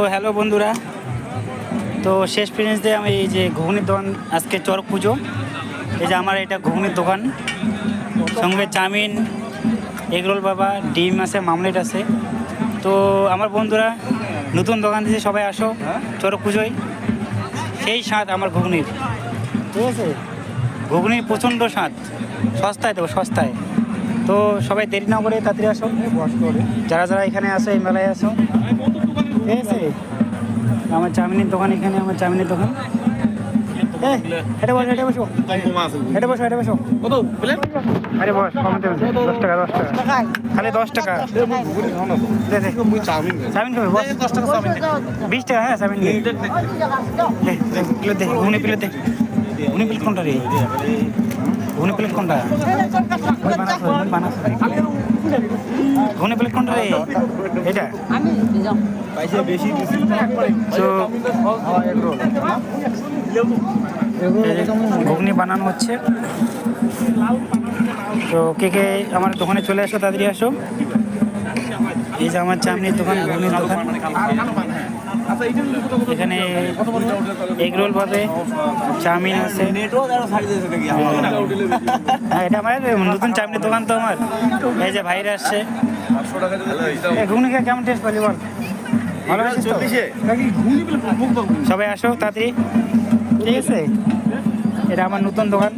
তো হ্যালো বন্ধুরা, তো শেষ ফিনিশ দিয়ে আমি এই যে ঘুগনির দোকান, আজকে চড়ক পুজো, এই যে আমার এটা ঘুগনির দোকান, সঙ্গে চাউমিন, এগরোল বাবা, ডিম আছে, মামলেট আছে। তো আমার বন্ধুরা নতুন দোকান দিয়েছে, সবাই আসো চড়ক পুজোয়। সেই স্বাদ আমার ঘুগনির, ঠিক আছে? ঘুগনির প্রচণ্ড স্বাদ, সস্তায় দেবো সস্তায়। তো সবাই দেরি না করে তাড়াতাড়ি আসো, যারা যারা এখানে আসো, এই মেলায় আসো, ঠিক আছে? আমার চাউমিনের দোকান, এখানে আমার চাউমিনের দোকান। এটা বসো, এটা বসো, এটা বসো, এটা বসো। আরে বস, কমতে বসো, 10 টাকা, 10 টাকা খালি, 10 টাকা। চাউমিন খাবে বস, 20 টাকা। হ্যাঁ চাউমিন প্লেট দে, ঘুগনি প্লেট দে। ঘুগনি প্লেট কোনটা রে? ঘুগনি প্লেট কোনটা? ঘুগনি প্লেট কোনটা রে? এটা ঘুগনি বানানো হচ্ছে। তো কে কে আমার দোকানে চলে আসো, তাড়াতাড়ি আসো। এই যে আমার চাউমিনের দোকান, ঘুগনির দোকান। এখানে এগরোল পাবে, চাউমিন আছে। হ্যাঁ, এটা আমার নতুন চাউমিনের দোকান তো আমার। এই যে ভাইরা আসছে। ঘুগনি খেয়ে কেমন টেস্ট পালি বল? ভালো আছিস তো? সবাই আসো তাড়াতাড়ি, ঠিক আছে? এটা আমার নতুন দোকান।